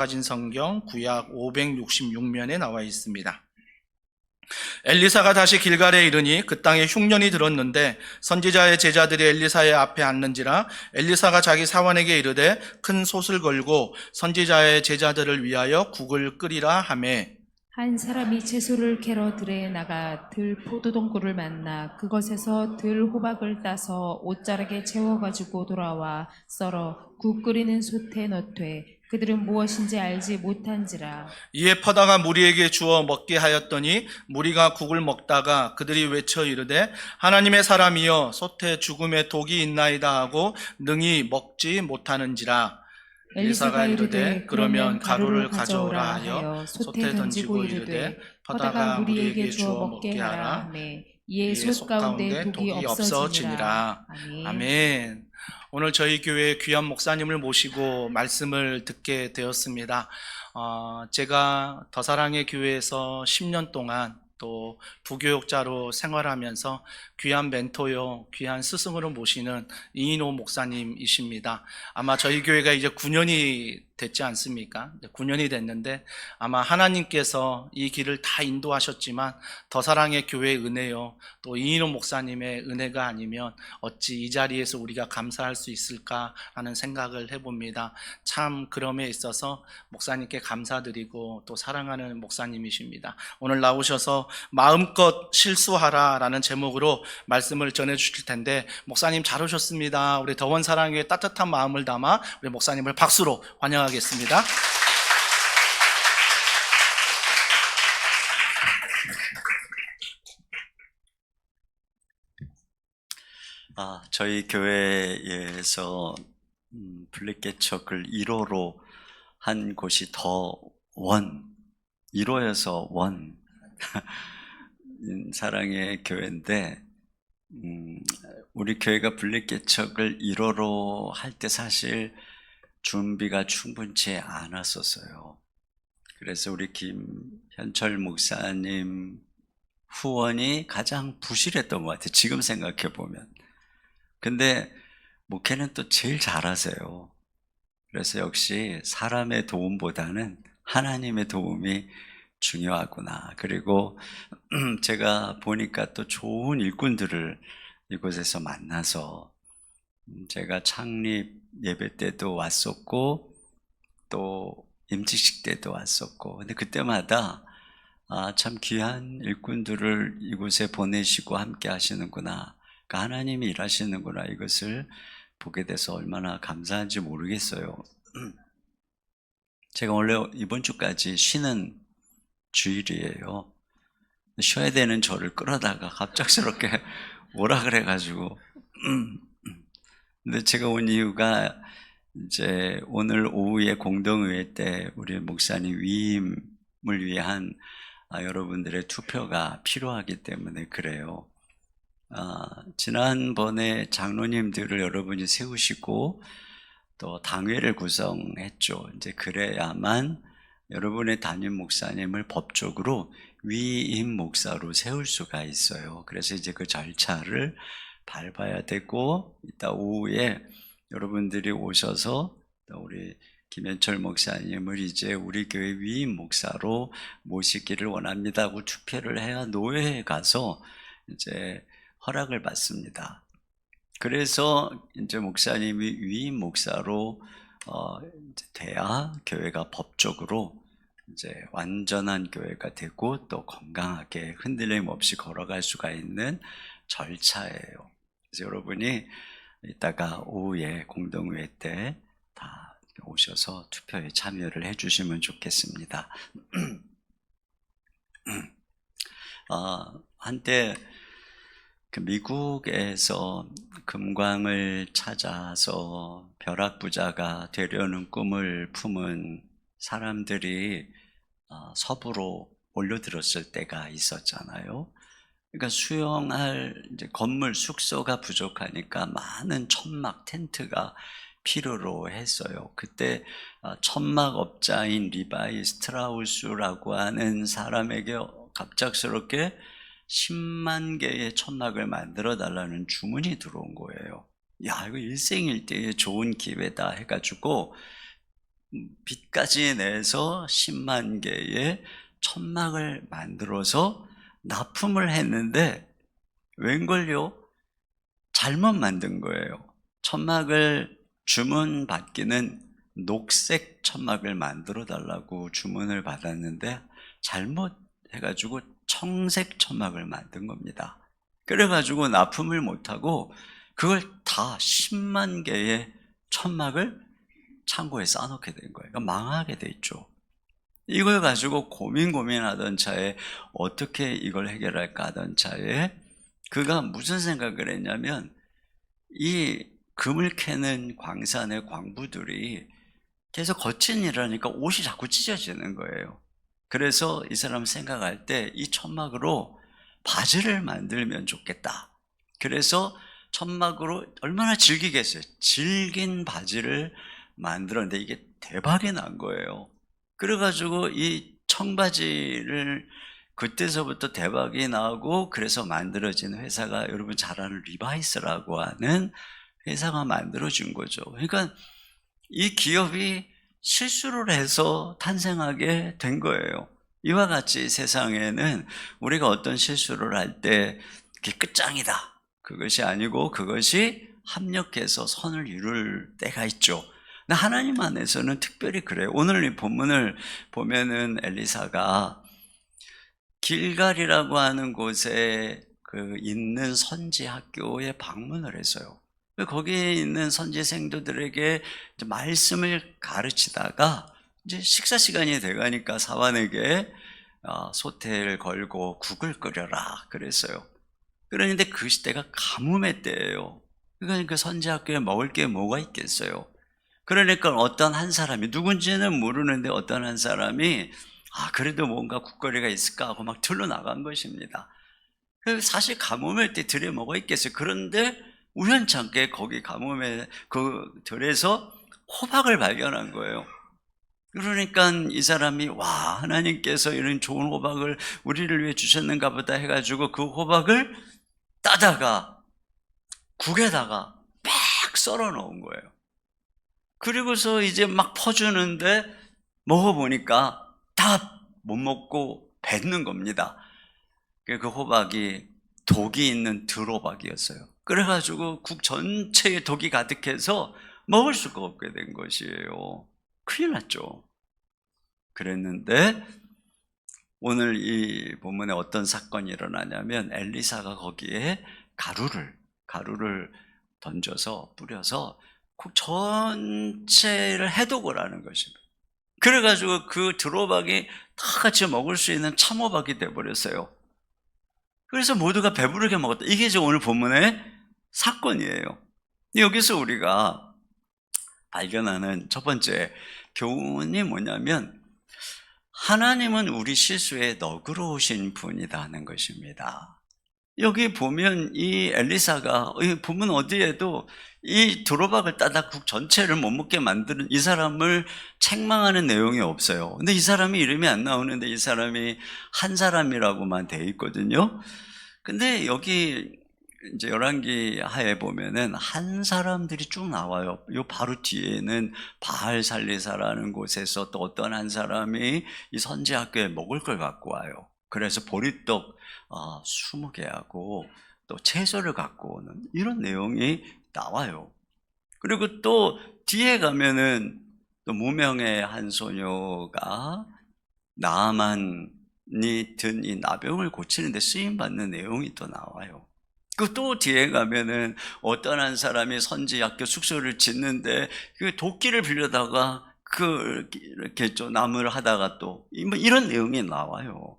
가진 성경 구약 566면에 나와 있습니다. 엘리사가 다시 길갈에 이르니 그 땅에 흉년이 들었는데 선지자의 제자들이 엘리사의 앞에 앉는지라 엘리사가 자기 사원에게 이르되 큰 솥을 걸고 선지자의 제자들을 위하여 국을 끓이라 하매 한 사람이 채소를 캐러 들에 나가 들 포도동굴을 만나 그것에서 들 호박을 따서 옷자락에 채워가지고 돌아와 썰어 국 끓이는 솥에 넣되 그들은 무엇인지 알지 못한지라. 이에 퍼다가 무리에게 주어 먹게 하였더니 무리가 국을 먹다가 그들이 외쳐 이르되 하나님의 사람이여 솥에 죽음의 독이 있나이다 하고 능히 먹지 못하는지라. 엘리사가 이르되 그러면 가루를 가져오라 하여 솥에 던지고 이르되 퍼다가 무리에게 주어 먹게 하라. 이에 솥 가운데 독이 없어지니라. 아멘. 오늘 저희 교회 귀한 목사님을 모시고 말씀을 듣게 되었습니다. 제가 더사랑의 교회에서 10년 동안 또 부교육자로 생활하면서 귀한 멘토요, 귀한 스승으로 모시는 이인호 목사님이십니다. 아마 저희 교회가 이제 9년이 됐지 않습니까? 9년이 됐는데 아마 하나님께서 이 길을 다 인도하셨지만 더사랑의 교회의 은혜요, 또 이인호 목사님의 은혜가 아니면 어찌 이 자리에서 우리가 감사할 수 있을까 하는 생각을 해봅니다. 참 그럼에 있어서 목사님께 감사드리고 또 사랑하는 목사님이십니다. 오늘 나오셔서 마음껏 실수하라 라는 제목으로 말씀을 전해 주실 텐데 목사님 잘 오셨습니다. 우리 더원사랑교회 따뜻한 마음을 담아 우리 목사님을 박수로 환영하겠습니다. 저희 교회에서 블랙개척을 1호로 한 곳이 더원, 1호여서 원 사랑의 교회인데 우리 교회가 블랙개척을 1호로 할 때 사실 준비가 충분치 않았었어요. 그래서 우리 김현철 목사님 후원이 가장 부실했던 것 같아요. 지금 생각해 보면. 근데 목회는 또 제일 잘하세요. 그래서 역시 사람의 도움보다는 하나님의 도움이 중요하구나. 그리고 제가 보니까 또 좋은 일꾼들을 이곳에서 만나서 제가 창립 예배 때도 왔었고 또 임직식 때도 왔었고, 근데 그때마다 참 귀한 일꾼들을 이곳에 보내시고 함께 하시는구나, 그러니까 하나님이 일하시는구나, 이것을 보게 돼서 얼마나 감사한지 모르겠어요. 제가 원래 이번 주까지 쉬는 주일이에요. 쉬어야 되는 저를 끌어다가 갑작스럽게 오라 그래가지고 근데 제가 온 이유가 이제 오늘 오후에 공동의회 때 우리 목사님 위임을 위한 여러분들의 투표가 필요하기 때문에 그래요. 지난번에 장로님들을 여러분이 세우시고 또 당회를 구성했죠. 이제 그래야만 여러분의 담임 목사님을 법적으로 위임 목사로 세울 수가 있어요. 그래서 이제 그 절차를 밟아야 되고, 이따 오후에 여러분들이 오셔서 우리 김현철 목사님을 이제 우리 교회 위임 목사로 모시기를 원합니다 하고 투표를 해야 노회에 가서 이제 허락을 받습니다. 그래서 이제 목사님이 위임 목사로 이제 돼야 교회가 법적으로 이제 완전한 교회가 되고 또 건강하게 흔들림 없이 걸어갈 수가 있는 절차예요. 그래서 여러분이 이따가 오후에 공동회의 때 다 오셔서 투표에 참여를 해주시면 좋겠습니다. 한때 미국에서 금광을 찾아서 벼락부자가 되려는 꿈을 품은 사람들이 서부로 몰려들었을 때가 있었잖아요. 그러니까 수용할 이제 건물 숙소가 부족하니까 많은 천막 텐트가 필요로 했어요. 그때 천막업자인 리바이 스트라우스라고 하는 사람에게 갑작스럽게 10만 개의 천막을 만들어 달라는 주문이 들어온 거예요. 야, 이거 일생일대의 좋은 기회다 해가지고 빚까지 내서 10만 개의 천막을 만들어서 납품을 했는데 웬걸요? 잘못 만든 거예요. 천막을 주문 받기는 녹색 천막을 만들어 달라고 주문을 받았는데 잘못 해가지고 청색 천막을 만든 겁니다. 그래가지고 납품을 못하고 그걸 다 10만 개의 천막을 창고에 쌓아놓게 된 거예요. 그러니까 망하게 돼 있죠. 이걸 가지고 고민하던 차에 어떻게 이걸 해결할까 하던 차에 그가 무슨 생각을 했냐면 이 금을 캐는 광산의 광부들이 계속 거친 일을 하니까 옷이 자꾸 찢어지는 거예요. 그래서 이 사람 생각할 때 이 천막으로 바지를 만들면 좋겠다. 그래서 천막으로 얼마나 즐기겠어요. 질긴 바지를 만들었는데 이게 대박이 난 거예요. 그래가지고 이 청바지를 그때서부터 대박이 나고 그래서 만들어진 회사가 여러분 잘 아는 리바이스라고 하는 회사가 만들어진 거죠. 그러니까 이 기업이 실수를 해서 탄생하게 된 거예요. 이와 같이 세상에는 우리가 어떤 실수를 할 때 그게 끝장이다. 그것이 아니고 그것이 합력해서 선을 이룰 때가 있죠. 근데 하나님 안에서는 특별히 그래요. 오늘 이 본문을 보면은 엘리사가 길갈이라고 하는 곳에 그 있는 선지 학교에 방문을 했어요. 거기에 있는 선지 생도들에게 이제 말씀을 가르치다가 이제 식사 시간이 돼가니까 사환에게 소태를 걸고 국을 끓여라 그랬어요. 그런데 그 시대가 가뭄의 때예요. 그러니까 그 선지 학교에 먹을 게 뭐가 있겠어요. 그러니까 어떤 한 사람이 누군지는 모르는데 어떤 한 사람이 그래도 뭔가 국거리가 있을까 하고 막 들러 나간 것입니다. 사실 가뭄일 때 들에 뭐가 있겠어요. 그런데 우연찮게 거기 가뭄의 그 들에서 호박을 발견한 거예요. 그러니까 이 사람이 하나님께서 이런 좋은 호박을 우리를 위해 주셨는가 보다 해가지고 그 호박을 따다가 국에다가 막 썰어 놓은 거예요. 그리고서 이제 막 퍼주는데 먹어보니까 다 못 먹고 뱉는 겁니다. 그 호박이 독이 있는 들호박이었어요. 그래가지고 국 전체에 독이 가득해서 먹을 수가 없게 된 것이에요. 큰일 났죠. 그랬는데 오늘 이 본문에 어떤 사건이 일어나냐면 엘리사가 거기에 가루를 던져서 뿌려서 국 전체를 해독을 하는 것입니다. 그래가지고 그 들호박이 다 같이 먹을 수 있는 참호박이 돼버렸어요. 그래서 모두가 배부르게 먹었다. 이게 이제 오늘 본문의 사건이에요. 여기서 우리가 발견하는 첫 번째 교훈이 뭐냐면 하나님은 우리 실수에 너그러우신 분이라는 것입니다. 여기 보면 이 엘리사가 본문 어디에도 이 들호박을 따다 국 전체를 못 먹게 만드는 이 사람을 책망하는 내용이 없어요. 근데 이 사람이 이름이 안 나오는데 이 사람이 한 사람이라고만 돼 있거든요. 근데 여기 이제 열왕기 하에 보면은 한 사람들이 쭉 나와요. 요 바로 뒤에는 바알살리사라는 곳에서 또 어떤 한 사람이 이 선지학교에 먹을 걸 갖고 와요. 그래서 보리떡 20개 하고 또 채소를 갖고 오는 이런 내용이 나와요. 그리고 또 뒤에 가면은 또 무명의 한 소녀가 나아만이 든 이 나병을 고치는데 쓰임받는 내용이 또 나와요. 그 또 뒤에 가면은 어떤 한 사람이 선지학교 숙소를 짓는데 그 도끼를 빌려다가 이렇게 좀 나무를 하다가 또 이런 내용이 나와요.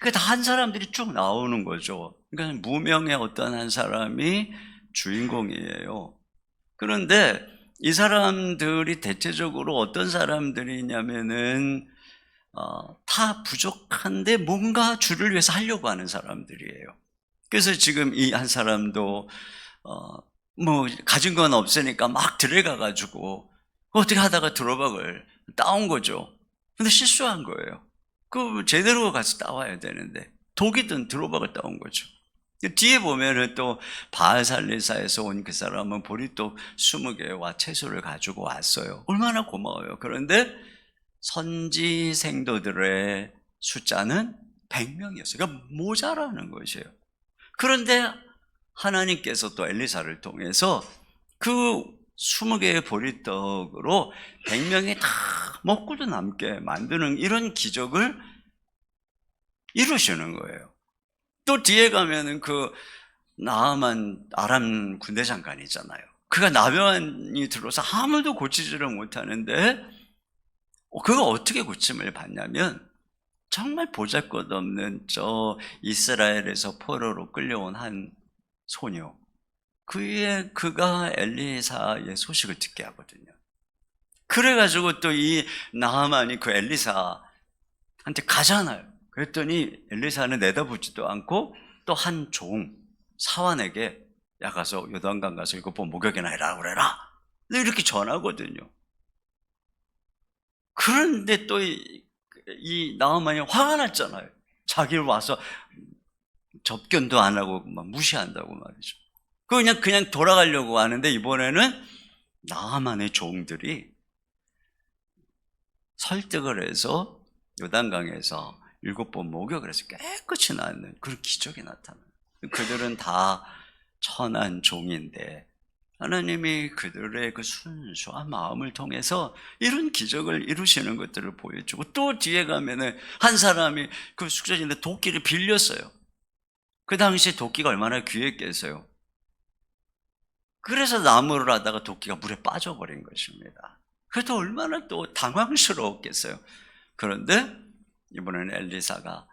그 다 한 사람들이 쭉 나오는 거죠. 그러니까 무명의 어떤 한 사람이 주인공이에요. 그런데 이 사람들이 대체적으로 어떤 사람들이냐면은 다 부족한데 뭔가 주를 위해서 하려고 하는 사람들이에요. 그래서 지금 이 한 사람도 가진 건 없으니까 막 들어가가지고 어떻게 하다가 들호박을 따온 거죠. 근데 실수한 거예요. 그 제대로 가서 따와야 되는데 독이 든 들호박을 따온 거죠. 뒤에 보면은 또 바알살리사에서 온 그 사람은 보리떡 20개와 채소를 가지고 왔어요. 얼마나 고마워요. 그런데 선지 생도들의 숫자는 100명이었어요. 그러니까 모자라는 것이에요. 그런데 하나님께서 또 엘리사를 통해서 그 20개의 보리떡으로 100명이 다 먹고도 남게 만드는 이런 기적을 이루시는 거예요. 또 뒤에 가면은 그 나아만 아람 군대 장관이잖아요. 그가 나병이 들어서 아무도 고치지를 못하는데 그가 어떻게 고침을 받냐면 정말 보잘것없는 저 이스라엘에서 포로로 끌려온 한 소녀, 그가 엘리사의 소식을 듣게 하거든요. 그래가지고 또 이 나아만이 그 엘리사한테 가잖아요. 그랬더니 엘리사는 내다보지도 않고 또 한 종 사환에게 야 가서 요단강 가서 이거 보고 목욕이나 해라 그래라 이렇게 전하거든요. 그런데 또 이 나아만이 화가 났잖아요. 자기를 와서 접견도 안 하고 막 무시한다고 말이죠. 그냥 돌아가려고 하는데 이번에는 나아만의 종들이 설득을 해서 요단강에서 7번 목욕을 해서 깨끗이 나는 그런 기적이 나타나요. 그들은 다 천한 종인데 하나님이 그들의 그 순수한 마음을 통해서 이런 기적을 이루시는 것들을 보여주고, 또 뒤에 가면은 한 사람이 그 숙제지인데 도끼를 빌렸어요. 그 당시에 도끼가 얼마나 귀했겠어요. 그래서 나무를 하다가 도끼가 물에 빠져버린 것입니다. 그래도 얼마나 또 당황스러웠겠어요. 그런데 이번에는 엘리사가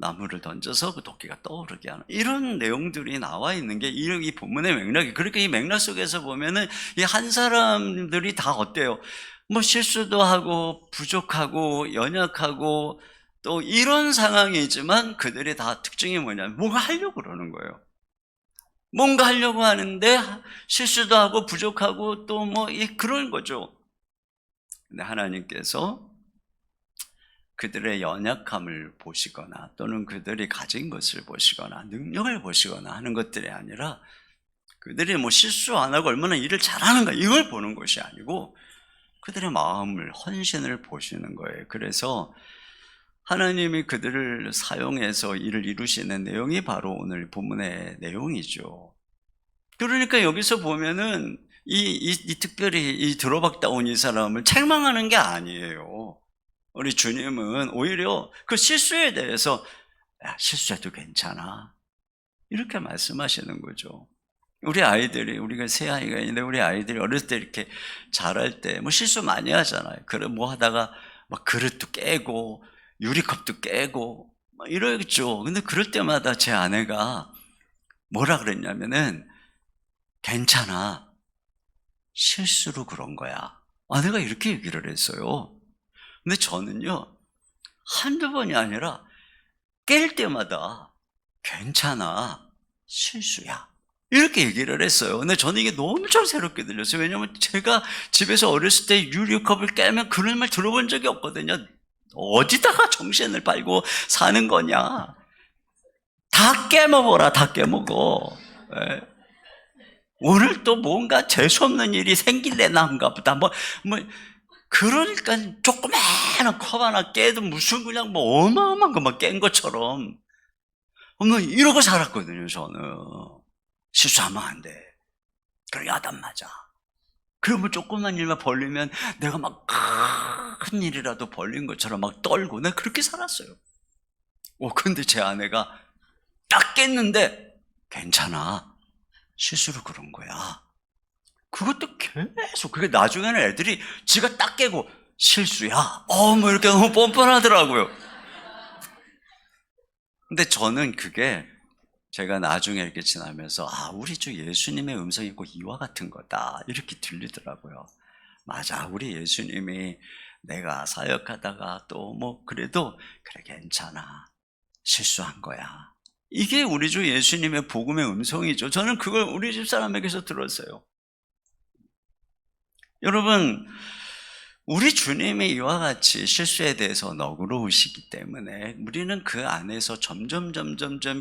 나무를 던져서 그 도끼가 떠오르게 하는 이런 내용들이 나와 있는 게 이 본문의 맥락이. 그러니까 이 맥락 속에서 보면은 이 한 사람들이 다 어때요? 뭐 실수도 하고 부족하고 연약하고 또 이런 상황이지만 그들이 다 특징이 뭐냐면 뭔가 하려고 그러는 거예요. 뭔가 하려고 하는데 실수도 하고 부족하고 또 뭐 그런 거죠. 근데 하나님께서 그들의 연약함을 보시거나 또는 그들이 가진 것을 보시거나 능력을 보시거나 하는 것들이 아니라 그들이 뭐 실수 안 하고 얼마나 일을 잘하는가 이걸 보는 것이 아니고 그들의 마음을, 헌신을 보시는 거예요. 그래서 하나님이 그들을 사용해서 일을 이루시는 내용이 바로 오늘 본문의 내용이죠. 그러니까 여기서 보면은 특별히 이 들어박다 온 이 사람을 책망하는 게 아니에요. 우리 주님은 오히려 그 실수에 대해서 야, 실수해도 괜찮아 이렇게 말씀하시는 거죠. 우리가 세 아이가 있는데 우리 아이들이 어렸을 때 이렇게 자랄 때 뭐 실수 많이 하잖아요. 그래 뭐 하다가 막 그릇도 깨고 유리컵도 깨고 막 이러겠죠. 근데 그럴 때마다 제 아내가 뭐라 그랬냐면은 괜찮아, 실수로 그런 거야. 아내가 이렇게 얘기를 했어요. 근데 저는요, 한두 번이 아니라 깰 때마다 괜찮아, 실수야 이렇게 얘기를 했어요. 근데 저는 이게 너무 좀 새롭게 들렸어요. 왜냐하면 제가 집에서 어렸을 때 유리컵을 깨면 그런 말 들어본 적이 없거든요. 어디다가 정신을 팔고 사는 거냐, 다 깨먹어라, 다 깨먹어. 네. 오늘 또 뭔가 재수없는 일이 생길래나 한가 보다. 그러니까 조그마한 컵 하나 깨도 무슨 그냥 뭐 어마어마한 거 막 깬 것처럼 이러고 살았거든요. 저는 실수하면 안 돼. 그래 야단 맞아. 그러면 조그만 일만 벌리면 내가 막 큰 일이라도 벌린 것처럼 막 떨고 내가 그렇게 살았어요. 근데 제 아내가 딱 깼는데 괜찮아, 실수로 그런 거야. 그것도 계속. 그게 나중에는 애들이 지가 딱 깨고 실수야 뭐 이렇게 너무 뻔뻔하더라고요. 근데 저는 그게 제가 나중에 이렇게 지나면서 우리 주 예수님의 음성이 꼭 이와 같은 거다 이렇게 들리더라고요. 맞아, 우리 예수님이 내가 사역하다가 또 뭐 그래도 그래 괜찮아, 실수한 거야, 이게 우리 주 예수님의 복음의 음성이죠. 저는 그걸 우리 집 사람에게서 들었어요. 여러분, 우리 주님이 이와 같이 실수에 대해서 너그러우시기 때문에 우리는 그 안에서 점점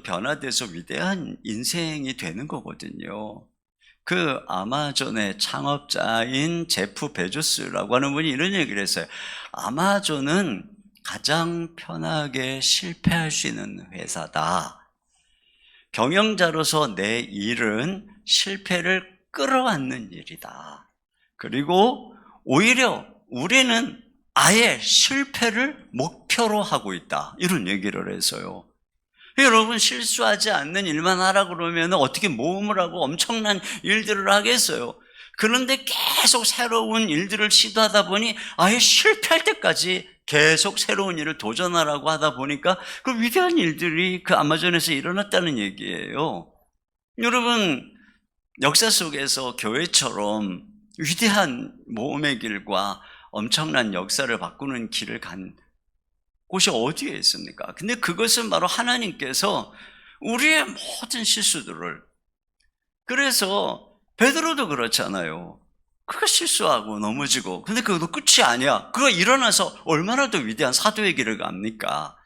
변화돼서 위대한 인생이 되는 거거든요. 그 아마존의 창업자인 제프 베조스라고 하는 분이 이런 얘기를 했어요. 아마존은 가장 편하게 실패할 수 있는 회사다. 경영자로서 내 일은 실패를 끌어안는 일이다. 그리고 오히려 우리는 아예 실패를 목표로 하고 있다. 이런 얘기를 해서요. 여러분, 실수하지 않는 일만 하라 그러면 어떻게 모험을 하고 엄청난 일들을 하겠어요? 그런데 계속 새로운 일들을 시도하다 보니 아예 실패할 때까지 계속 새로운 일을 도전하라고 하다 보니까 그 위대한 일들이 그 아마존에서 일어났다는 얘기예요. 여러분, 역사 속에서 교회처럼 위대한 모험의 길과 엄청난 역사를 바꾸는 길을 간 곳이 어디에 있습니까? 근데 그것은 바로 하나님께서 우리의 모든 실수들을, 그래서 베드로도 그렇잖아요. 그가 실수하고 넘어지고, 근데 그것도 끝이 아니야. 그가 일어나서 얼마나 더 위대한 사도의 길을 갑니까?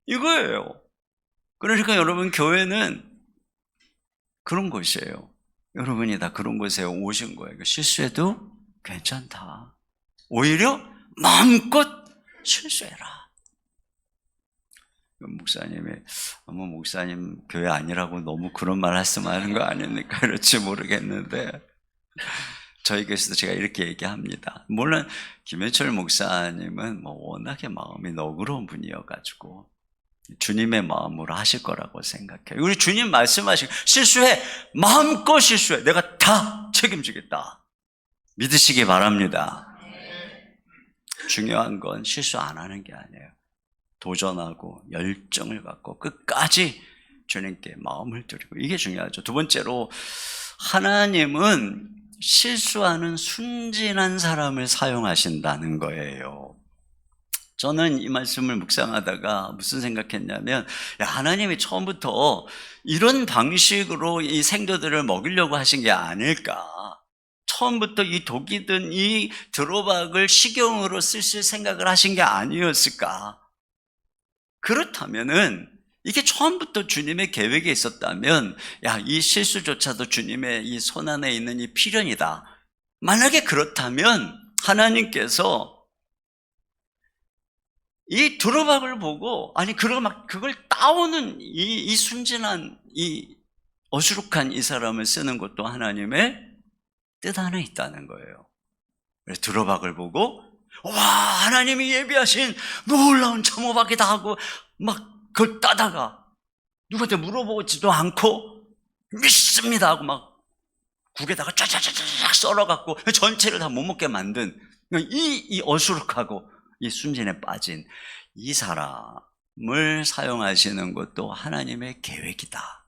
이거예요. 그러니까 여러분, 교회는 그런 곳이에요. 여러분이 다 그런 곳에 오신 거예요. 실수해도 괜찮다. 오히려 마음껏 실수해라. 목사님이 목사님 교회 아니라고 너무 그런 말 말씀하는 거 아닙니까? 그렇지 모르겠는데 저희 교회에서도 제가 이렇게 얘기합니다. 물론 김현철 목사님은 워낙에 마음이 너그러운 분이어가지고 주님의 마음으로 하실 거라고 생각해요. 우리 주님 말씀하시고 실수해, 마음껏 실수해, 내가 다 책임지겠다, 믿으시기 바랍니다. 중요한 건 실수 안 하는 게 아니에요. 도전하고 열정을 갖고 끝까지 주님께 마음을 드리고, 이게 중요하죠. 두 번째로, 하나님은 실수하는 순진한 사람을 사용하신다는 거예요. 저는 이 말씀을 묵상하다가 무슨 생각했냐면, 하나님이 처음부터 이런 방식으로 이 생도들을 먹이려고 하신 게 아닐까. 처음부터 이 독이 든 이 드로박을 식용으로 쓰실 생각을 하신 게 아니었을까. 그렇다면은, 이게 처음부터 주님의 계획에 있었다면, 이 실수조차도 주님의 이 손 안에 있는 이 필연이다. 만약에 그렇다면 하나님께서 이 드로박을 보고, 그걸 따오는 이 순진한, 이 어수룩한 이 사람을 쓰는 것도 하나님의 뜻 안에 있다는 거예요. 그래서 드로박을 보고, 와, 하나님이 예비하신 놀라운 참호박이다 하고 막 그걸 따다가 누구한테 물어보지도 않고 믿습니다 하고 막 국에다가 쫙쫙쫙쫙 썰어갖고 전체를 다 못 먹게 만든 이 어수룩하고 이 순진에 빠진 이 사람을 사용하시는 것도 하나님의 계획이다.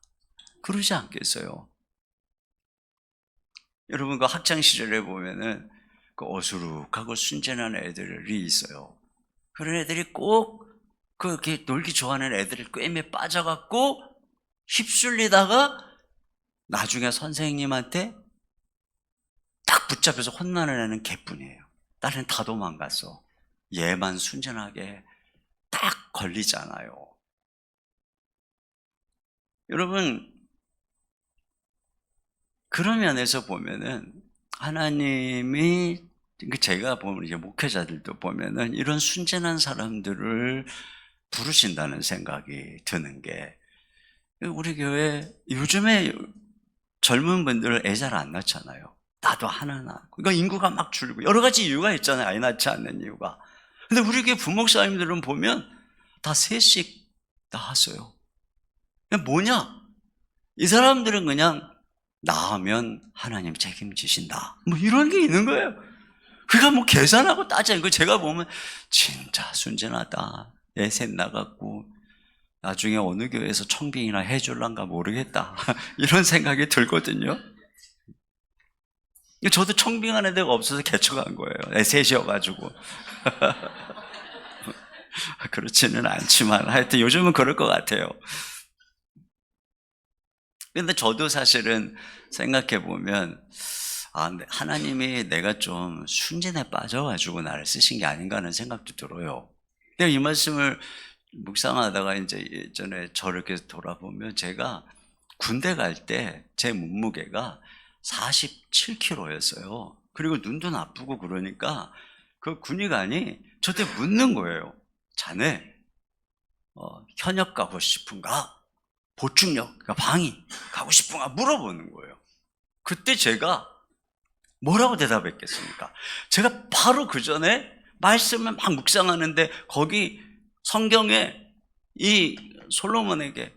그러지 않겠어요? 여러분, 그 학창시절에 보면은 그 어수룩하고 순진한 애들이 있어요. 그런 애들이 꼭 그렇게 놀기 좋아하는 애들을 꿰매 빠져갖고 휩쓸리다가 나중에 선생님한테 딱 붙잡혀서 혼나는 애는 걔뿐이에요. 다른 다 도망갔어. 얘만 순진하게 딱 걸리잖아요. 여러분, 그런 면에서 보면은 하나님이, 제가 보면 이제 목회자들도 보면은 이런 순진한 사람들을 부르신다는 생각이 드는 게, 우리 교회 요즘에 젊은 분들 애 잘 안 낳잖아요. 나도 하나 낳고. 그러니까 인구가 막 줄고 여러 가지 이유가 있잖아요. 아이 낳지 않는 이유가. 근데 우리 교회 부목사님들은 보면 다 셋씩 낳았어요. 뭐냐? 이 사람들은 그냥 낳으면 하나님 책임지신다, 이런 게 있는 거예요. 그러니까 계산하고 따지는 거 제가 보면 진짜 순진하다. 애 셋 나갔고 나중에 어느 교회에서 청빙이나 해줄란가 모르겠다. 이런 생각이 들거든요. 저도 청빙하는 데가 없어서 개척한 거예요. 애 셋이어가지고. 그렇지는 않지만 하여튼 요즘은 그럴 것 같아요. 근데 저도 사실은 생각해 보면, 근데 하나님이 내가 좀 순진에 빠져가지고 나를 쓰신 게 아닌가 하는 생각도 들어요. 내가 이 말씀을 묵상하다가 이제 예전에 저를 이렇게 돌아보면 제가 군대 갈 때 제 몸무게가 47kg였어요. 그리고 눈도 나쁘고 그러니까 그 군의관이 저한테 묻는 거예요. 자네 현역 가고 싶은가? 보충역, 그러니까 방위 가고 싶은가? 물어보는 거예요. 그때 제가 뭐라고 대답했겠습니까? 제가 바로 그 전에 말씀을 막 묵상하는데 거기 성경에 이 솔로몬에게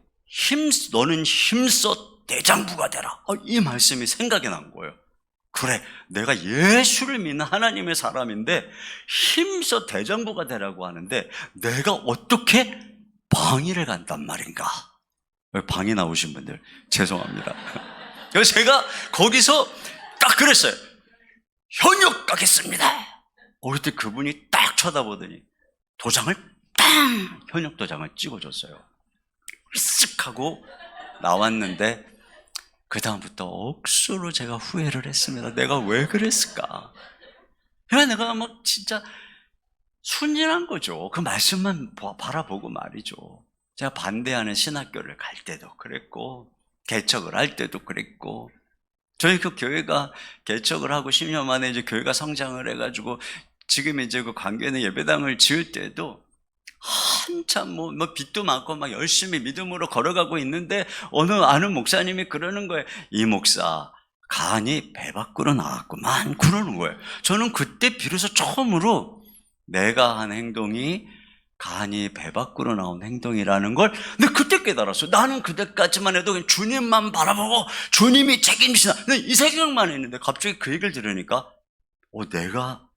너는 힘써 대장부가 되라. 이 말씀이 생각이 난 거예요. 그래, 내가 예수를 믿는 하나님의 사람인데 힘써 대장부가 되라고 하는데 내가 어떻게 방위를 간단 말인가? 방위 나오신 분들 죄송합니다. 그래서 제가 거기서 딱 그랬어요. 현역 가겠습니다. 그때 그분이 딱 쳐다보더니 도장을 땅 현역 도장을 찍어줬어요. 쓱 하고 나왔는데 그 다음부터 억수로 제가 후회를 했습니다. 내가 왜 그랬을까? 그냥 내가 막 진짜 순진한 거죠. 그 말씀만 바라보고 말이죠. 제가 반대하는 신학교를 갈 때도 그랬고 개척을 할 때도 그랬고 저희 그 교회가 개척을 하고 10년 만에 이제 교회가 성장을 해가지고 지금 이제 그 광교에는 예배당을 지을 때도 한참 뭐 빚도 많고 막 열심히 믿음으로 걸어가고 있는데 어느 아는 목사님이 그러는 거예요. 이 목사 간이 배 밖으로 나왔구만 그러는 거예요. 저는 그때 비로소 처음으로 내가 한 행동이 간이 배 밖으로 나온 행동이라는 걸 근데 그때 깨달았어요. 나는 그때까지만 해도 그냥 주님만 바라보고 주님이 책임지나 이 생각만 했는데 갑자기 그 얘기를 들으니까 내가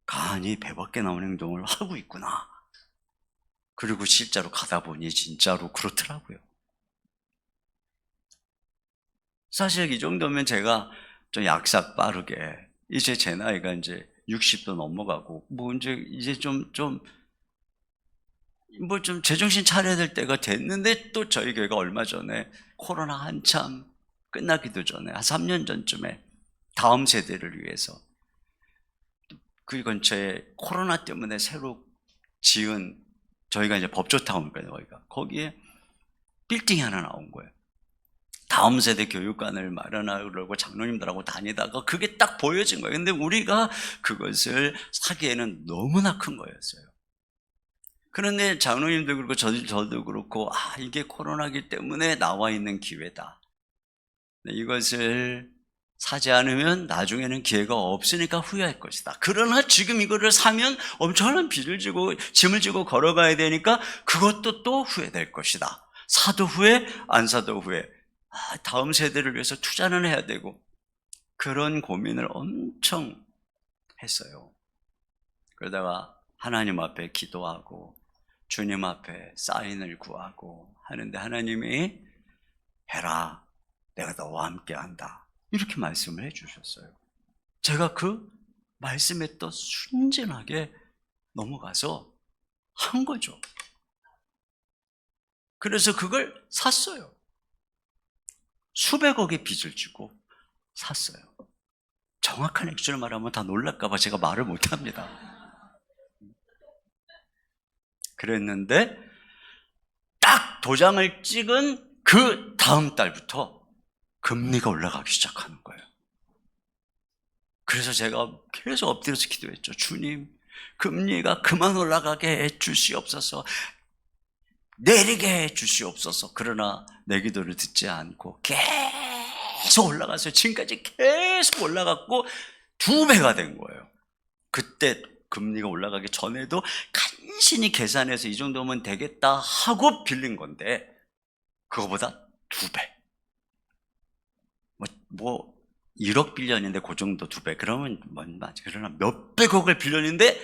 간이 배 밖에 나온 행동을 하고 있구나. 그리고 실제로 가다 보니 진짜로 그렇더라고요. 사실 이 정도면 제가 좀 약삭 빠르게 이제 제 나이가 이제 60도 넘어가고 이제 좀 제정신 차려야 될 때가 됐는데 또 저희 교회가 얼마 전에 코로나 한참 끝나기도 전에 한 3년 전쯤에 다음 세대를 위해서 그 근처에 코로나 때문에 새로 지은 저희가 이제 법조타운이거든요. 거기에 빌딩이 하나 나온 거예요. 다음 세대 교육관을 마련하려고 장로님들하고 다니다가 그게 딱 보여진 거예요. 근데 우리가 그것을 사기에는 너무나 큰 거였어요. 그런데 장로님도 그렇고 저도 그렇고 이게 코로나기 때문에 나와 있는 기회다. 이것을 사지 않으면 나중에는 기회가 없으니까 후회할 것이다. 그러나 지금 이거를 사면 엄청난 빚을 지고 짐을 지고 걸어가야 되니까 그것도 또 후회될 것이다. 사도 후회, 안 사도 후회. 다음 세대를 위해서 투자는 해야 되고 그런 고민을 엄청 했어요. 그러다가 하나님 앞에 기도하고 주님 앞에 사인을 구하고 하는데 하나님이 해라, 내가 너와 함께 한다. 이렇게 말씀을 해주셨어요. 제가 그 말씀에 또 순진하게 넘어가서 한 거죠. 그래서 그걸 샀어요. 수백억의 빚을 지고 샀어요. 정확한 액수를 말하면 다 놀랄까봐 제가 말을 못합니다. 그랬는데 딱 도장을 찍은 그 다음 달부터 금리가 올라가기 시작하는 거예요. 그래서 제가 계속 엎드려서 기도했죠. 주님, 금리가 그만 올라가게 해 주시옵소서. 내리게 해 주시옵소서. 그러나 내 기도를 듣지 않고 계속 올라갔어요. 지금까지 계속 올라갔고 2배가 된 거예요. 그때 금리가 올라가기 전에도 간신히 계산해서 이 정도면 되겠다 하고 빌린 건데 그거보다 2배. 1억 빌렸는데 그 정도 2배. 그러면 맞지. 그러나 몇백억을 빌렸는데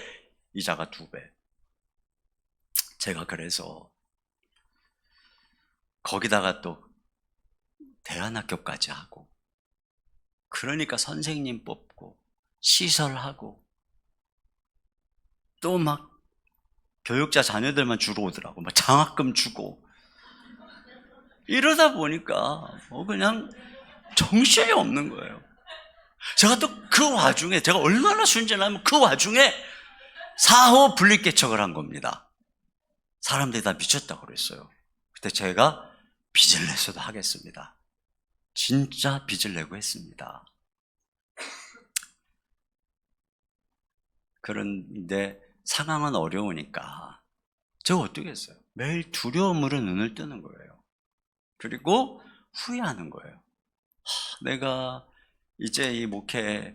이자가 2배. 제가 그래서 거기다가 또 대안학교까지 하고 그러니까 선생님 뽑고 시설하고 또 막 교육자 자녀들만 주러 오더라고. 막 장학금 주고 이러다 보니까 그냥 정신이 없는 거예요. 제가 또 그 와중에 제가 얼마나 순진하면 그 와중에 사후 분리개척을 한 겁니다. 사람들이 다 미쳤다고 그랬어요. 그때 제가 빚을 내서도 하겠습니다. 진짜 빚을 내고 했습니다. 그런데 상황은 어려우니까 제가 어떻게 했어요? 매일 두려움으로 눈을 뜨는 거예요. 그리고 후회하는 거예요. 내가 이제 이 목회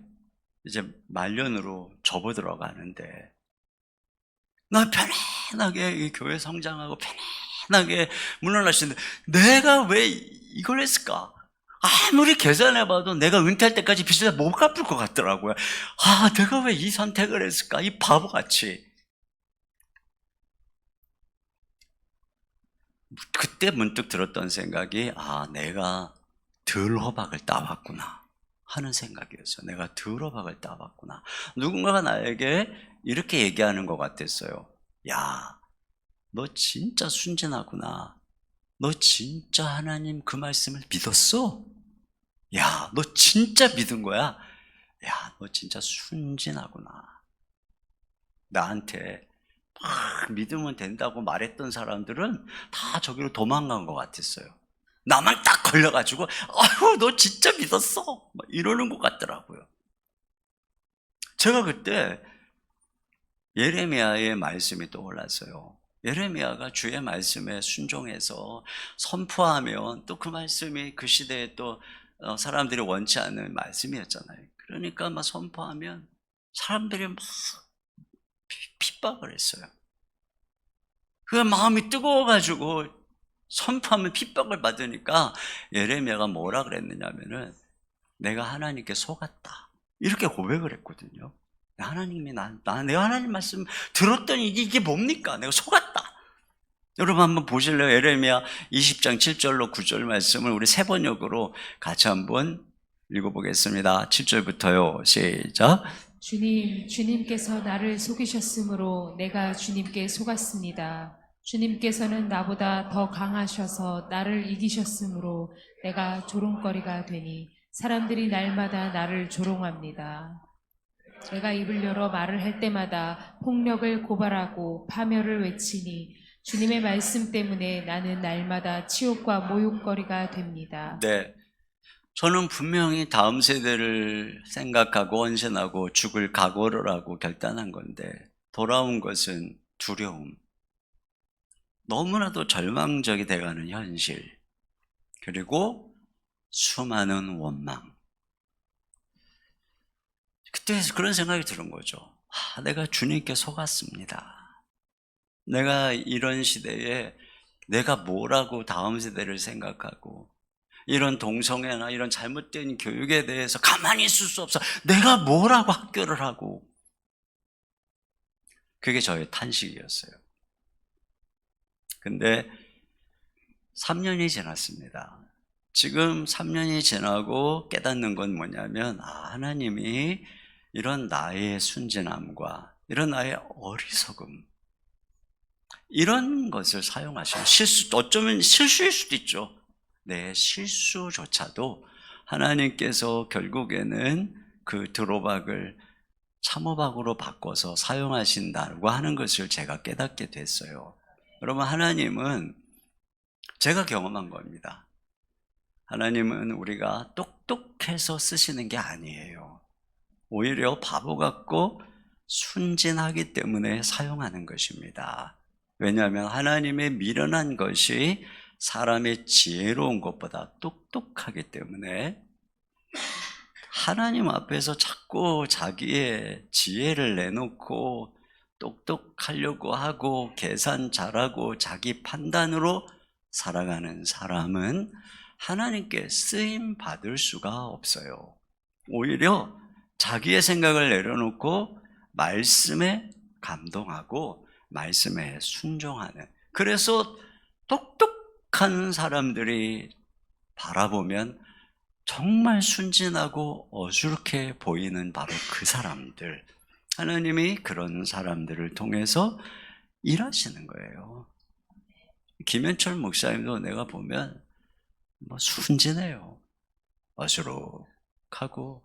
이제 말년으로 접어들어가는데 나 편안하게 이 교회 성장하고 편안하게 물러날 수 있는데 내가 왜 이걸 했을까? 아무리 계산해봐도 내가 은퇴할 때까지 빚을 못 갚을 것 같더라고요. 내가 왜 이 선택을 했을까? 이 바보같이. 그때 문득 들었던 생각이 내가 덜 호박을 따왔구나 하는 생각이었어요. 내가 덜 호박을 따왔구나. 누군가가 나에게 이렇게 얘기하는 것 같았어요. 야, 너 진짜 순진하구나. 너 진짜 하나님 그 말씀을 믿었어? 야, 너 진짜 믿은 거야? 야, 너 진짜 순진하구나. 나한테 막 믿으면 된다고 말했던 사람들은 다 저기로 도망간 것 같았어요. 나만 딱 걸려가지고 아유 너 진짜 믿었어 막 이러는 것 같더라고요. 제가 그때 예레미야의 말씀이 떠올랐어요. 예레미야가 주의 말씀에 순종해서 선포하면 또 그 말씀이 그 시대에 또 사람들이 원치 않는 말씀이었잖아요. 그러니까 막 선포하면 사람들이 막 핍박을 했어요. 그 마음이 뜨거워가지고 선포하면 핍박을 받으니까 예레미야가 뭐라 그랬느냐면은 내가 하나님께 속았다 이렇게 고백을 했거든요. 하나님이 내가 하나님 말씀 들었더니 이게 뭡니까? 내가 속았다. 여러분 한번 보실래요? 예레미야 20장 7절로 9절 말씀을 우리 세 번역으로 같이 한번 읽어보겠습니다. 7절부터요. 시작. 주님께서 나를 속이셨으므로 내가 주님께 속았습니다. 주님께서는 나보다 더 강하셔서 나를 이기셨으므로 내가 조롱거리가 되니 사람들이 날마다 나를 조롱합니다. 내가 입을 열어 말을 할 때마다 폭력을 고발하고 파멸을 외치니 주님의 말씀 때문에 나는 날마다 치욕과 모욕거리가 됩니다. 네. 저는 분명히 다음 세대를 생각하고 헌신하고 죽을 각오를 하고 결단한 건데 돌아온 것은 두려움, 너무나도 절망적이 돼가는 현실, 그리고 수많은 원망. 그때 그런 생각이 드는 거죠. 내가 주님께 속았습니다. 내가 이런 시대에 내가 뭐라고 다음 세대를 생각하고 이런 동성애나 이런 잘못된 교육에 대해서 가만히 있을 수 없어. 내가 뭐라고 학교를 하고. 그게 저의 탄식이었어요. 근데 3년이 지났습니다. 지금 3년이 지나고 깨닫는 건 뭐냐면 하나님이 이런 나의 순진함과 이런 나의 어리석음, 이런 것을 사용하시는 어쩌면 실수일 수도 있죠. 내 실수조차도 하나님께서 결국에는 그 드로박을 참호박으로 바꿔서 사용하신다고 하는 것을 제가 깨닫게 됐어요. 여러분, 하나님은 제가 경험한 겁니다. 하나님은 우리가 똑똑해서 쓰시는 게 아니에요. 오히려 바보 같고 순진하기 때문에 사용하는 것입니다. 왜냐하면 하나님의 미련한 것이 사람의 지혜로운 것보다 똑똑하기 때문에 하나님 앞에서 자꾸 자기의 지혜를 내놓고 똑똑하려고 하고 계산 잘하고 자기 판단으로 살아가는 사람은 하나님께 쓰임 받을 수가 없어요. 오히려 자기의 생각을 내려놓고 말씀에 감동하고 말씀에 순종하는, 그래서 똑똑한 사람들이 바라보면 정말 순진하고 어수룩해 보이는 바로 그 사람들, 하나님이 그런 사람들을 통해서 일하시는 거예요. 김현철 목사님도 내가 보면 순진해요. 어수룩하고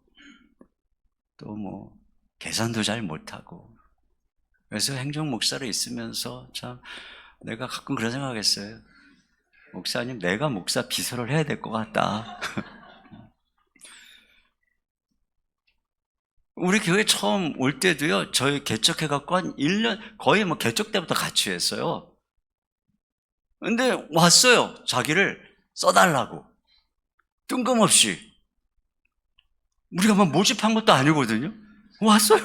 또 뭐 계산도 잘 못하고. 그래서 행정 목사로 있으면서 참 내가 가끔 그런 생각했어요. 목사님, 내가 목사 비서를 해야 될 것 같다. 우리 교회 처음 올 때도요, 저희 개척해갖고 한 1년, 거의 뭐 개척 때부터 같이 했어요. 근데 왔어요. 자기를 써달라고. 뜬금없이. 우리가 막 모집한 것도 아니거든요. 왔어요.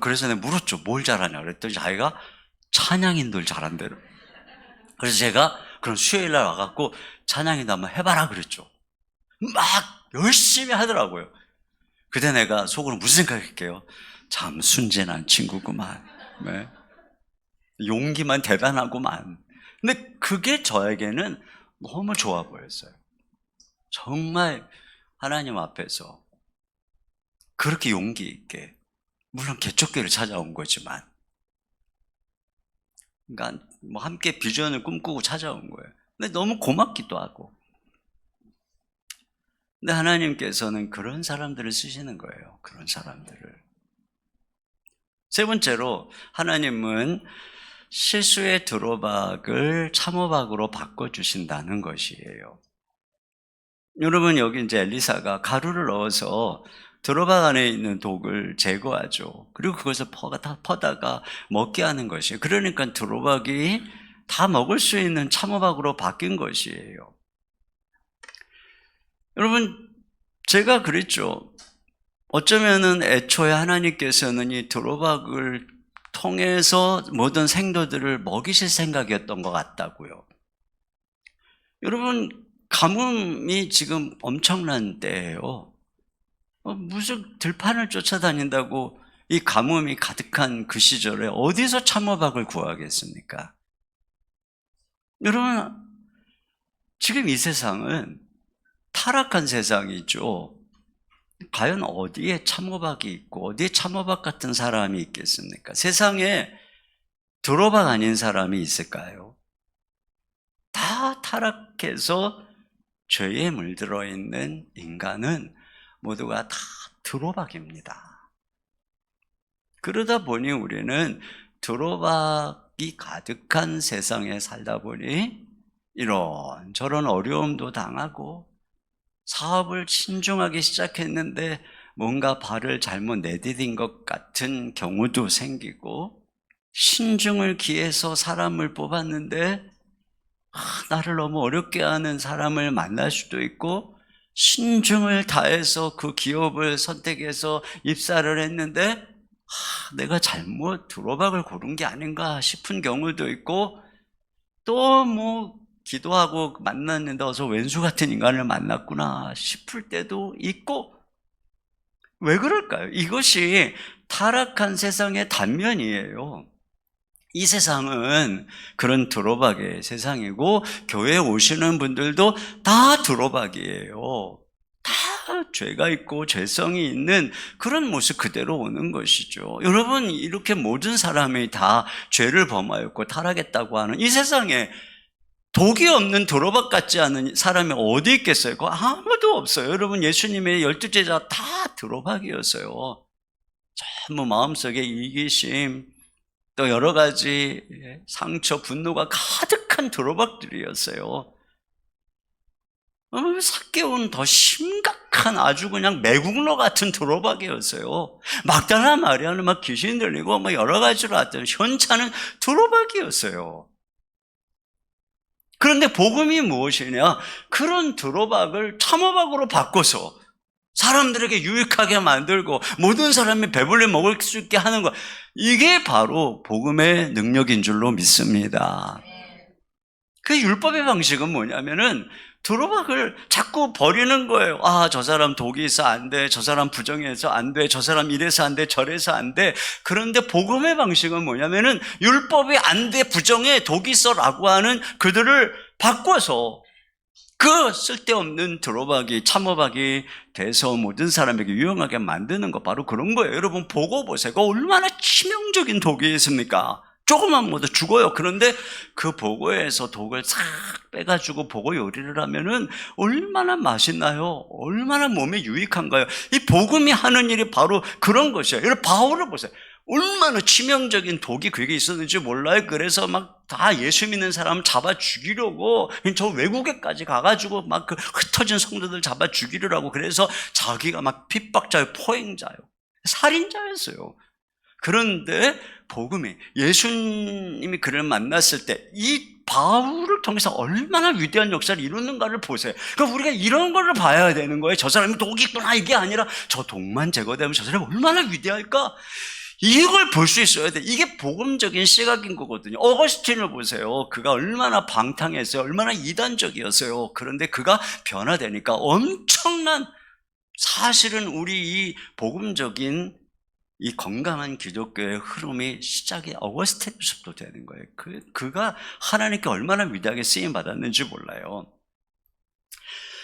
그래서 내가 물었죠. 뭘 잘하냐 그랬더니 자기가 찬양인들 잘한대요. 그래서 제가 그럼 수요일날 와갖고 찬양인도 한번 해봐라 그랬죠. 막 열심히 하더라고요. 그때 내가 속으로 무슨 생각할게요? 참 순진한 친구구만. 네. 용기만 대단하구만. 근데 그게 저에게는 너무 좋아 보였어요. 정말 하나님 앞에서 그렇게 용기 있게, 물론 개척교회를 찾아온 거지만, 그러니까 뭐 함께 비전을 꿈꾸고 찾아온 거예요. 근데 너무 고맙기도 하고. 근데 하나님께서는 그런 사람들을 쓰시는 거예요. 그런 사람들을. 세 번째로 하나님은 실수의 드로박을 참호박으로 바꿔주신다는 것이에요. 여러분, 여기 이제 엘리사가 가루를 넣어서 드로박 안에 있는 독을 제거하죠. 그리고 그것을 퍼다가 먹게 하는 것이에요. 그러니까 드로박이 다 먹을 수 있는 참호박으로 바뀐 것이에요. 여러분, 제가 그랬죠. 어쩌면은 애초에 하나님께서는 이 드로박을 통해서 모든 생도들을 먹이실 생각이었던 것 같다고요. 여러분, 가뭄이 지금 엄청난 때예요. 무슨 들판을 쫓아다닌다고 이 가뭄이 가득한 그 시절에 어디서 참호박을 구하겠습니까? 여러분, 지금 이 세상은 타락한 세상이죠. 과연 어디에 참호박이 있고 어디에 참호박 같은 사람이 있겠습니까? 세상에 드로박 아닌 사람이 있을까요? 다 타락해서 죄에 물들어 있는 인간은 모두가 다 드로박입니다. 그러다 보니 우리는 드로박이 가득한 세상에 살다 보니 이런저런 어려움도 당하고, 사업을 신중하게 시작했는데 뭔가 발을 잘못 내디딘 것 같은 경우도 생기고, 신중을 기해서 사람을 뽑았는데 나를 너무 어렵게 하는 사람을 만날 수도 있고, 신중을 다해서 그 기업을 선택해서 입사를 했는데 내가 잘못 드로박을 고른 게 아닌가 싶은 경우도 있고, 또 뭐 기도하고 만났는데 어서 왼수 같은 인간을 만났구나 싶을 때도 있고. 왜 그럴까요? 이것이 타락한 세상의 단면이에요. 이 세상은 그런 드로박의 세상이고, 교회에 오시는 분들도 다 드로박이에요. 다 죄가 있고 죄성이 있는 그런 모습 그대로 오는 것이죠. 여러분, 이렇게 모든 사람이 다 죄를 범하였고 타락했다고 하는 이 세상에 독이 없는 드로박 같지 않은 사람이 어디 있겠어요? 아무도 없어요. 여러분, 예수님의 12제자 다 드로박이었어요. 전부 마음속에 이기심, 또 여러 가지 상처, 분노가 가득한 드로박들이었어요. 삭개오는 더 심각한 아주 그냥 매국노 같은 드로박이었어요. 막달라 마리아는 막 귀신 들리고 뭐 여러 가지로 하여튼 현찮은 드로박이었어요. 그런데 복음이 무엇이냐? 그런 드로박을 참호박으로 바꿔서 사람들에게 유익하게 만들고 모든 사람이 배불리 먹을 수 있게 하는 것, 이게 바로 복음의 능력인 줄로 믿습니다. 그 율법의 방식은 뭐냐면은 드로박을 자꾸 버리는 거예요. 저 사람 독이 있어 안 돼, 저 사람 부정해서 안 돼, 저 사람 이래서 안 돼, 저래서 안 돼. 그런데 복음의 방식은 뭐냐면은 율법이 안 돼, 부정해, 독이 있어 라고 하는 그들을 바꿔서 그 쓸데없는 드로박이 참호박이 돼서 모든 사람에게 유용하게 만드는 거, 바로 그런 거예요. 여러분 보고 보세요. 얼마나 치명적인 독이 있습니까? 조금만 먹어도 죽어요. 그런데 그 보고에서 독을 싹 빼가지고 보고 요리를 하면은 얼마나 맛있나요? 얼마나 몸에 유익한가요? 이 복음이 하는 일이 바로 그런 것이에요. 여러분 바울을 보세요. 얼마나 치명적인 독이 그게 있었는지 몰라요. 그래서 막 다 예수 믿는 사람 잡아 죽이려고 저 외국에까지 가가지고 막 그 흩어진 성도들 잡아 죽이려고 그래서 자기가 막 핍박자요, 포행자요, 살인자였어요. 그런데 복음이 예수님이 그를 만났을 때 이 바울을 통해서 얼마나 위대한 역사를 이루는가를 보세요. 그러니까 우리가 이런 거를 봐야 되는 거예요. 저 사람이 독이 있구나 이게 아니라 저 독만 제거되면 저 사람이 얼마나 위대할까? 이걸 볼 수 있어야 돼. 이게 복음적인 시각인 거거든요. 어거스틴을 보세요. 그가 얼마나 방탕했어요. 얼마나 이단적이었어요. 그런데 그가 변화되니까 엄청난, 사실은 우리 이 복음적인 이 건강한 기독교의 흐름이 시작이 어거스틴에서부터 되는 거예요. 그가 하나님께 얼마나 위대하게 쓰임 받았는지 몰라요.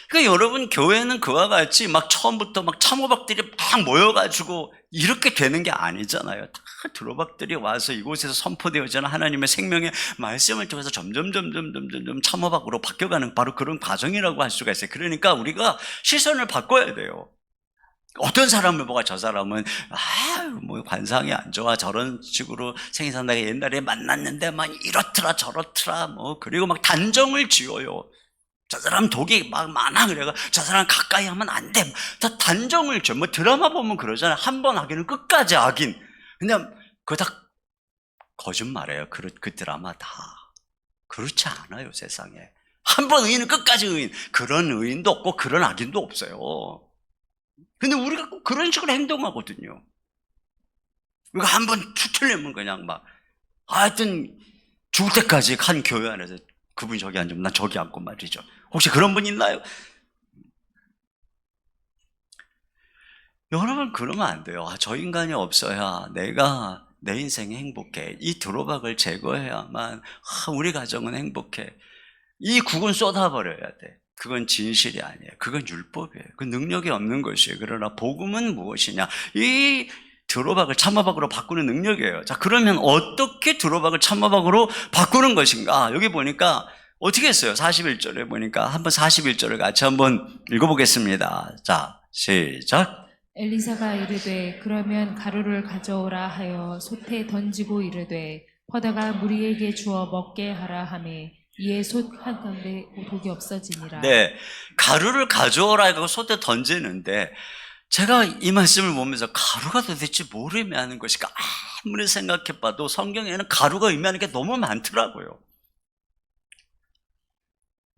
그러니까 여러분 교회는 그와 같이 막 처음부터 막 참호박들이 막 모여가지고 이렇게 되는 게 아니잖아요. 다 두로박들이 와서 이곳에서 선포되어지는 하나님의 생명의 말씀을 통해서 점점 참호박으로 바뀌어가는 바로 그런 과정이라고 할 수가 있어요. 그러니까 우리가 시선을 바꿔야 돼요. 어떤 사람을 보고 저 사람은 뭐 관상이 안 좋아, 저런 식으로 생일산다가 옛날에 만났는데 막 이렇더라 저렇더라 뭐, 그리고 막 단정을 지어요. 저 사람 독이 막 많아, 그래가 저 사람 가까이 하면 안 돼, 다 단정을 줘. 뭐 드라마 보면 그러잖아요. 한 번 하기는 끝까지 하긴. 근데 그거 다 거짓말이에요. 그 드라마 다 그렇지 않아요. 세상에 한 번 의인은 끝까지 의인, 그런 의인도 없고 그런 악인도 없어요. 근데 우리가 꼭 그런 식으로 행동하거든요. 우리가 한 번 틀리면 그냥 막 하여튼 죽을 때까지 한 교회 안에서 그분이 저기 앉으면 난 저기 앉고 말이죠. 혹시 그런 분 있나요? 여러분 그러면 안 돼요. 저 인간이 없어야 내가 내 인생이 행복해. 이 드로박을 제거해야만 우리 가정은 행복해. 이 국은 쏟아버려야 돼. 그건 진실이 아니에요. 그건 율법이에요. 그 능력이 없는 것이에요. 그러나 복음은 무엇이냐? 이 드로박을 참호박으로 바꾸는 능력이에요. 자, 그러면 어떻게 드로박을 참호박으로 바꾸는 것인가? 여기 보니까 어떻게 했어요? 41절에 보니까 한번 41절을 같이 한번 읽어보겠습니다. 자, 시작. 엘리사가 이르되 그러면 가루를 가져오라 하여 솥에 던지고 이르되 퍼다가 무리에게 주어 먹게 하라 하매 이에 솥 한가운데 독이 없어지니라. 네, 가루를 가져오라 하고 솥에 던지는데 제가 이 말씀을 보면서 가루가 도대체 뭘 의미하는 것일까 아무리 생각해봐도 성경에는 가루가 의미하는 게 너무 많더라고요.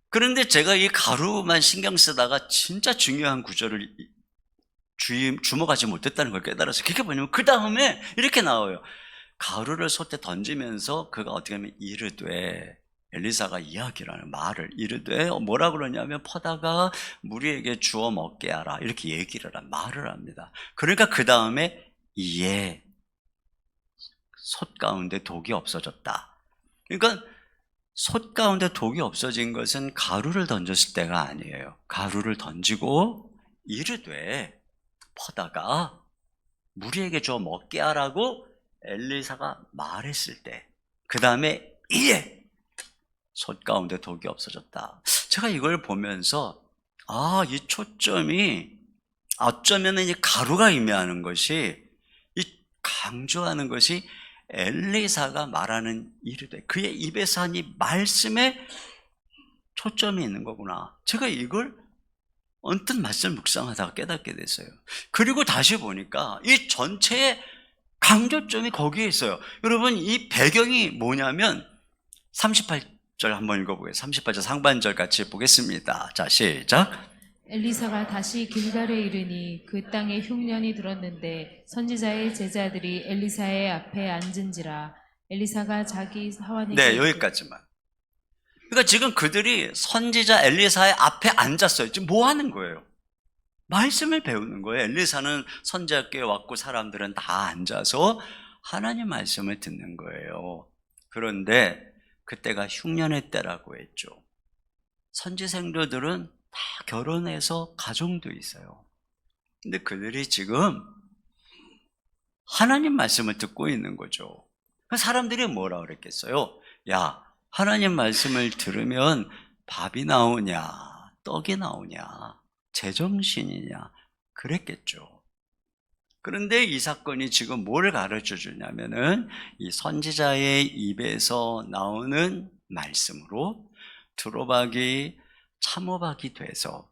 그런데 제가 이 가루만 신경 쓰다가 진짜 중요한 구절을 주목하지 못했다는 걸 깨달았어요. 그게 뭐냐면 그 다음에 이렇게 나와요. 가루를 솥에 던지면서 그가 어떻게 하면 이르되, 엘리사가 이야기를 하는 말을 이르되 뭐라 그러냐면 퍼다가 무리에게 주어 먹게 하라, 이렇게 얘기를 말을 합니다. 그러니까 그 다음에 이에 솥 가운데 독이 없어졌다. 그러니까 솥 가운데 독이 없어진 것은 가루를 던졌을 때가 아니에요. 가루를 던지고 이르되 퍼다가 무리에게 주어 먹게 하라고 엘리사가 말했을 때, 그 다음에 이에 솥 가운데 독이 없어졌다. 제가 이걸 보면서 이 초점이 어쩌면 이 가루가 의미하는 것이, 이 강조하는 것이 엘리사가 말하는 이르되, 그의 입에서 한 이 말씀에 초점이 있는 거구나. 제가 이걸 언뜻 말씀 묵상하다가 깨닫게 됐어요. 그리고 다시 보니까 이 전체의 강조점이 거기에 있어요. 여러분 이 배경이 뭐냐면 38절 한번 읽어보겠습니다. 38절 상반절 같이 보겠습니다. 자, 시작. 엘리사가 다시 길갈에 이르니 그 땅에 흉년이 들었는데 선지자의 제자들이 엘리사의 앞에 앉은지라. 엘리사가 자기 사환에게 네, 여기까지만. 그러니까 지금 그들이 선지자 엘리사의 앞에 앉았어요. 지금 뭐 하는 거예요? 말씀을 배우는 거예요. 엘리사는 선지자께 왔고 사람들은 다 앉아서 하나님 말씀을 듣는 거예요. 그런데 그때가 흉년의 때라고 했죠. 선지생도들은 다 결혼해서 가정도 있어요. 근데 그들이 지금 하나님 말씀을 듣고 있는 거죠. 사람들이 뭐라 그랬겠어요? 야, 하나님 말씀을 들으면 밥이 나오냐, 떡이 나오냐, 제정신이냐, 그랬겠죠. 그런데 이 사건이 지금 뭘 가르쳐 주냐면은 이 선지자의 입에서 나오는 말씀으로 두로박이 참호박이 돼서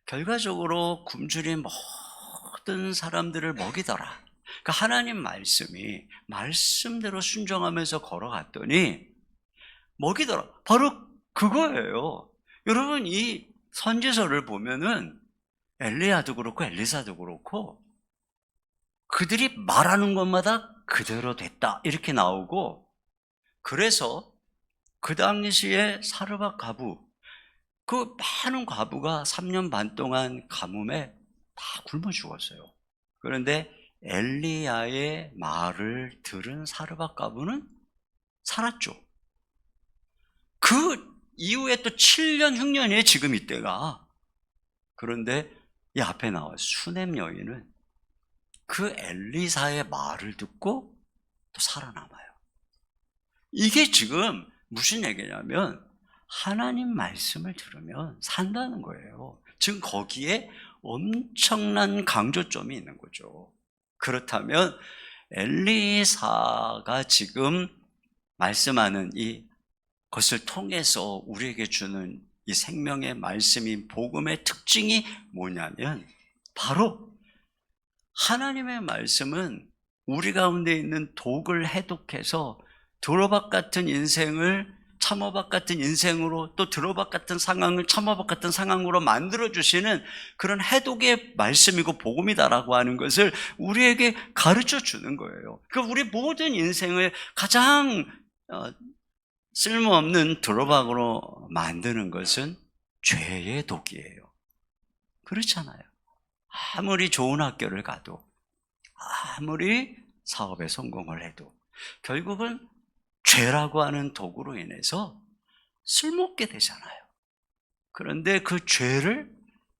결과적으로 굶주린 모든 사람들을 먹이더라. 그러니까 하나님 말씀이 말씀대로 순종하면서 걸어갔더니 먹이더라. 바로 그거예요. 여러분, 이 선지서를 보면은 엘리야도 그렇고 엘리사도 그렇고 그들이 말하는 것마다 그대로 됐다 이렇게 나오고, 그래서 그 당시에 사르밧 과부, 그 많은 과부가 3년 반 동안 가뭄에 다 굶어 죽었어요. 그런데 엘리야의 말을 들은 사르밧 과부는 살았죠. 그 이후에 또 7년 흉년이에요, 지금 이때가. 그런데 이 앞에 나와 수넴 여인은 그 엘리사의 말을 듣고 또 살아남아요. 이게 지금 무슨 얘기냐면 하나님 말씀을 들으면 산다는 거예요. 지금 거기에 엄청난 강조점이 있는 거죠. 그렇다면 엘리사가 지금 말씀하는 이 것을 통해서 우리에게 주는 이 생명의 말씀인 복음의 특징이 뭐냐면 바로 하나님의 말씀은 우리 가운데 있는 독을 해독해서 두로박 같은 인생을 참호박 같은 인생으로, 또 두로박 같은 상황을 참호박 같은 상황으로 만들어주시는 그런 해독의 말씀이고 복음이다라고 하는 것을 우리에게 가르쳐 주는 거예요. 그러니까 우리 모든 인생을 가장 쓸모없는 두로박으로 만드는 것은 죄의 독이에요. 그렇잖아요. 아무리 좋은 학교를 가도, 아무리 사업에 성공을 해도 결국은 죄라고 하는 독으로 인해서 쓸모없게 되잖아요. 그런데 그 죄를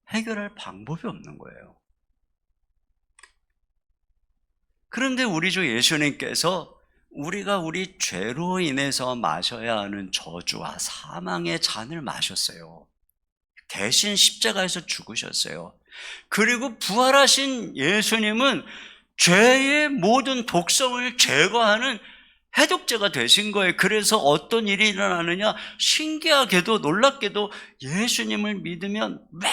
해결할 방법이 없는 거예요. 그런데 우리 주 예수님께서 우리가 우리 죄로 인해서 마셔야 하는 저주와 사망의 잔을 마셨어요. 대신 십자가에서 죽으셨어요. 그리고 부활하신 예수님은 죄의 모든 독성을 제거하는 해독제가 되신 거예요. 그래서 어떤 일이 일어나느냐, 신기하게도 놀랍게도 예수님을 믿으면 매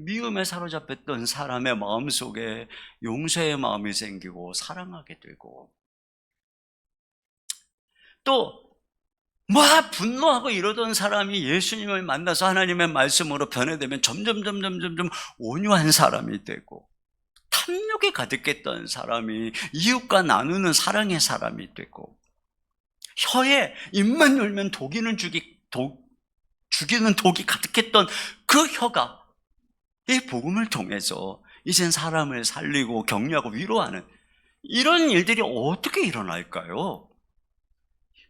미움에 사로잡혔던 사람의 마음속에 용서의 마음이 생기고 사랑하게 되고, 또 분노하고 이러던 사람이 예수님을 만나서 하나님의 말씀으로 변해되면 점점 온유한 사람이 되고, 탐욕에 가득했던 사람이 이웃과 나누는 사랑의 사람이 되고, 혀에 입만 열면 죽이는 독이 가득했던 그 혀가 이 복음을 통해서 이젠 사람을 살리고 격려하고 위로하는 이런 일들이 어떻게 일어날까요?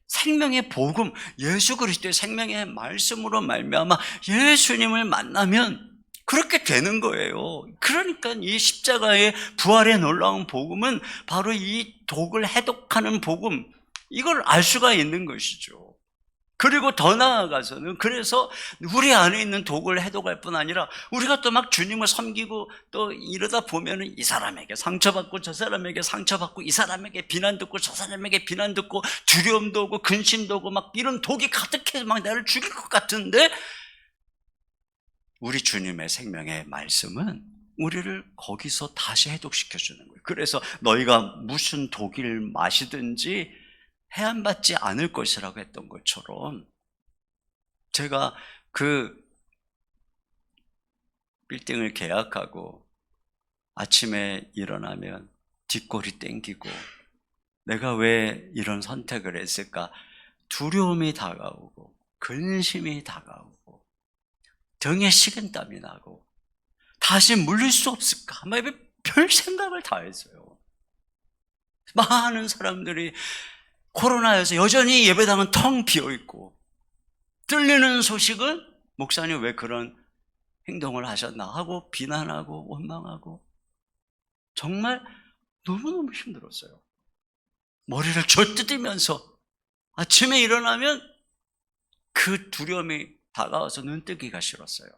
생명의 복음, 예수 그리스도의 생명의 말씀으로 말미암아 예수님을 만나면 그렇게 되는 거예요. 그러니까 이 십자가의 부활의 놀라운 복음은 바로 이 독을 해독하는 복음, 이걸 알 수가 있는 것이죠. 그리고 더 나아가서는 그래서 우리 안에 있는 독을 해독할 뿐 아니라 우리가 또 막 주님을 섬기고 또 이러다 보면은 이 사람에게 상처받고 저 사람에게 상처받고 이 사람에게 비난 듣고 저 사람에게 비난 듣고 두려움도 오고 근심도 오고 막 이런 독이 가득해서 막 나를 죽일 것 같은데, 우리 주님의 생명의 말씀은 우리를 거기서 다시 해독시켜 주는 거예요. 그래서 너희가 무슨 독을 마시든지 해안받지 않을 것이라고 했던 것처럼, 제가 그 빌딩을 계약하고 아침에 일어나면 뒷골이 땡기고 내가 왜 이런 선택을 했을까, 두려움이 다가오고 근심이 다가오고 등에 식은땀이 나고 다시 물릴 수 없을까, 막 별 생각을 다 했어요. 많은 사람들이 코로나여서 여전히 예배당은 텅 비어있고, 들리는 소식은 목사님 왜 그런 행동을 하셨나 하고 비난하고 원망하고, 정말 너무너무 힘들었어요. 머리를 쥐어뜯으면서 아침에 일어나면 그 두려움이 다가와서 눈뜨기가 싫었어요.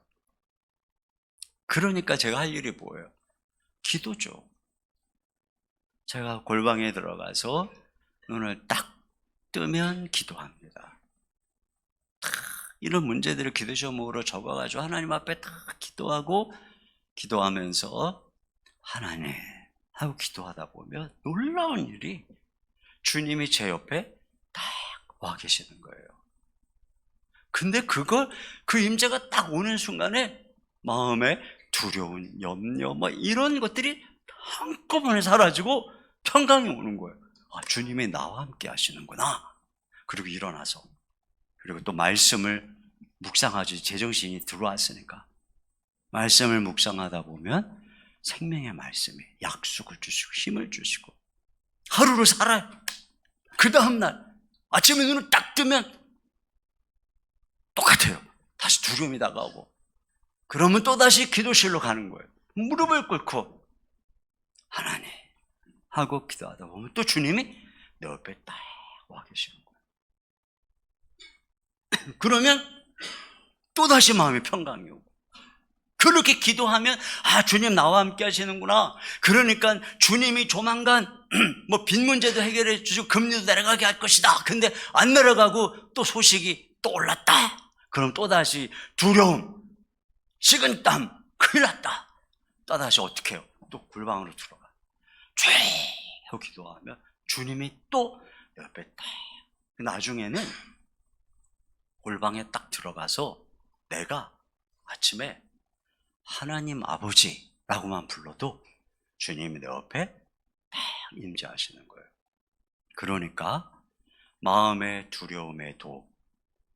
그러니까 제가 할 일이 뭐예요? 기도죠. 제가 골방에 들어가서 눈을 딱 뜨면 기도합니다. 이런 문제들을 기도 제목으로 적어가지고 하나님 앞에 딱 기도하면서 하나님 하고 기도하다 보면 놀라운 일이 주님이 제 옆에 딱 와 계시는 거예요. 근데 그 임재가 딱 오는 순간에 마음에 두려운 염려 이런 것들이 한꺼번에 사라지고 평강이 오는 거예요. 아, 주님이 나와 함께 하시는구나. 그리고 일어나서 그리고 또 말씀을 묵상하지, 제정신이 들어왔으니까 말씀을 묵상하다 보면 생명의 말씀이 약속을 주시고 힘을 주시고 하루를 살아요. 그 다음날 아침에 눈을 딱 뜨면 똑같아요. 다시 두려움이 다가오고 그러면 또다시 기도실로 가는 거예요. 무릎을 꿇고 하나님 하고 기도하다 보면 또 주님이 내 옆에 딱 와 계시는 거예요. 그러면 또다시 마음이 평강이 오고 그렇게 기도하면 아, 주님 나와 함께 하시는구나. 그러니까 주님이 조만간 빚 문제도 해결해 주시고 금리도 내려가게 할 것이다. 근데 안 내려가고 또 소식이 또 올랐다. 그럼 또다시 두려움, 식은땀, 큰일 났다. 또다시 어떻게 해요? 또 골방으로 들어가. 죄 하고 기도하면 주님이 또 옆에 딱. 나중에는 골방에 딱 들어가서 내가 아침에 하나님 아버지라고만 불러도 주님이 내 옆에 딱 임재하시는 거예요. 그러니까 마음의 두려움의 독,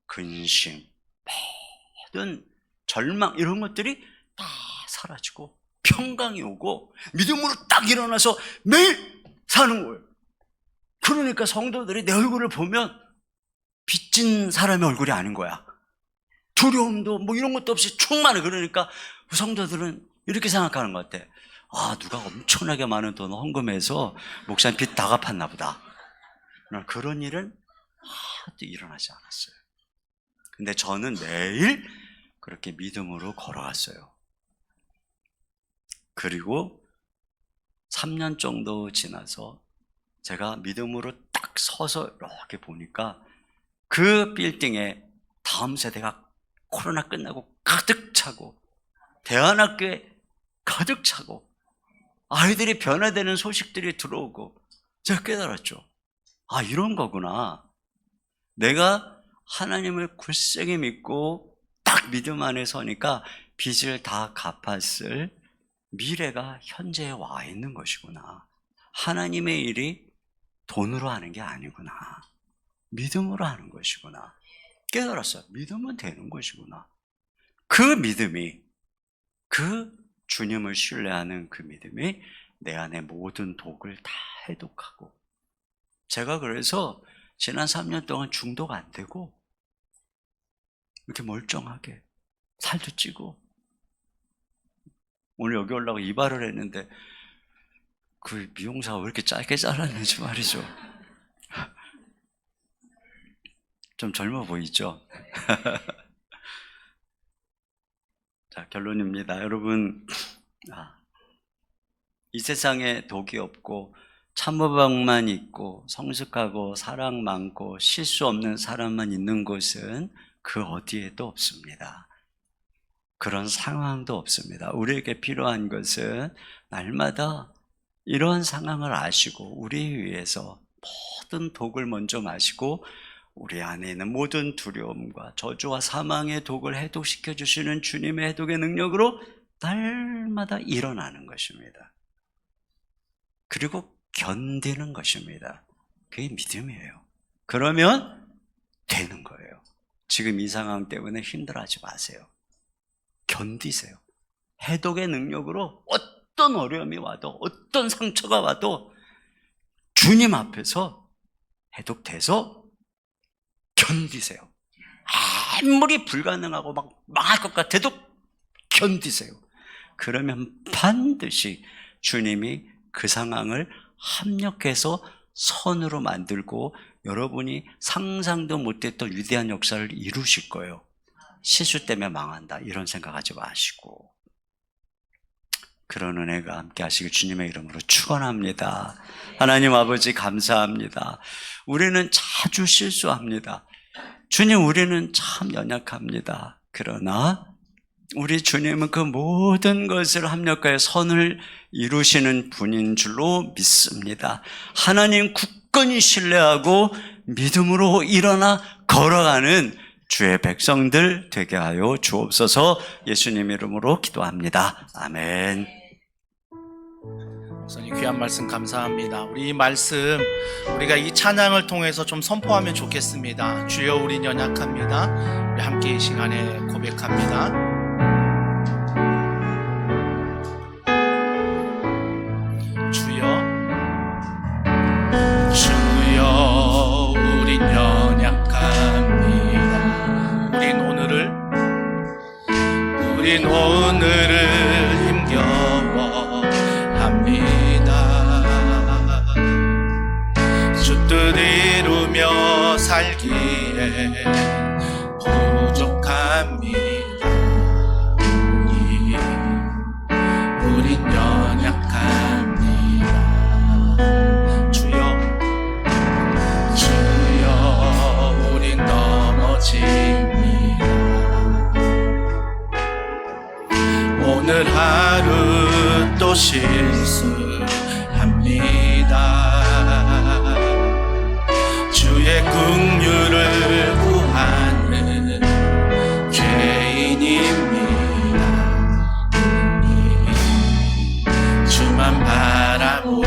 근심, 모든 절망 이런 것들이 다 사라지고 평강이 오고 믿음으로 딱 일어나서 매일 사는 거예요. 그러니까 성도들이 내 얼굴을 보면 빚진 사람의 얼굴이 아닌 거야. 두려움도 이런 것도 없이 충만해. 그러니까 성도들은 이렇게 생각하는 것 같아. 아, 누가 엄청나게 많은 돈 헌금해서 목사님 빚 다 갚았나 보다. 그런 일은 하나도 일어나지 않았어요. 근데 저는 매일 그렇게 믿음으로 걸어갔어요. 그리고 3년 정도 지나서 제가 믿음으로 딱 서서 이렇게 보니까 그 빌딩에 다음 세대가 코로나 끝나고 가득 차고 대안학교에 가득 차고 아이들이 변화되는 소식들이 들어오고 제가 깨달았죠. 아, 이런 거구나. 내가 하나님을 굳세게 믿고 딱 믿음 안에 서니까 빚을 다 갚았을 미래가 현재에 와 있는 것이구나. 하나님의 일이 돈으로 하는 게 아니구나. 믿음으로 하는 것이구나. 깨달았어요. 믿으면 되는 것이구나. 그 믿음이, 그 주님을 신뢰하는 그 믿음이 내 안에 모든 독을 다 해독하고, 제가 그래서 지난 3년 동안 중독 안 되고 이렇게 멀쩡하게 살도 찌고, 오늘 여기 올라고 이발을 했는데 그 미용사가 왜 이렇게 짧게 잘랐는지 말이죠. 좀 젊어 보이죠? 자, 결론입니다. 여러분, 이 세상에 독이 없고 참모방만 있고 성숙하고 사랑 많고 실수 없는 사람만 있는 곳은 그 어디에도 없습니다. 그런 상황도 없습니다. 우리에게 필요한 것은 날마다 이러한 상황을 아시고 우리 위해서 모든 독을 먼저 마시고 우리 안에 있는 모든 두려움과 저주와 사망의 독을 해독시켜 주시는 주님의 해독의 능력으로 날마다 일어나는 것입니다. 그리고 견디는 것입니다. 그게 믿음이에요. 그러면 되는 거예요. 지금 이 상황 때문에 힘들어하지 마세요. 견디세요. 해독의 능력으로 어떤 어려움이 와도 어떤 상처가 와도 주님 앞에서 해독돼서 견디세요. 아무리 불가능하고 막 망할 것 같아도 견디세요. 그러면 반드시 주님이 그 상황을 합력해서 선으로 만들고 여러분이 상상도 못했던 위대한 역사를 이루실 거예요. 실수 때문에 망한다 이런 생각하지 마시고, 그런 은혜가 함께 하시길 주님의 이름으로 축원합니다. 하나님 아버지 감사합니다. 우리는 자주 실수합니다. 주님, 우리는 참 연약합니다. 그러나 우리 주님은 그 모든 것을 합력하여 선을 이루시는 분인 줄로 믿습니다. 하나님 굳건히 신뢰하고 믿음으로 일어나 걸어가는 주의 백성들 되게 하여 주옵소서. 예수님 이름으로 기도합니다. 아멘. 목사님 귀한 말씀 감사합니다. 우리 이 말씀 우리가 이 찬양을 통해서 좀 선포하면 좋겠습니다. 주여 우린 연약합니다. 우리 함께 이 시간에 고백합니다. 주여 우린 연약합니다. 우린 오늘을 힘겨워 합니다. 주 뜻 이루며 살기에 부족합니다. 우린 연약합니다. 주여 우린 넘어집니다. 오늘 하루 또 실수합니다. 주의 긍휼을 구하는 죄인입니다. 주만 바라봅니다.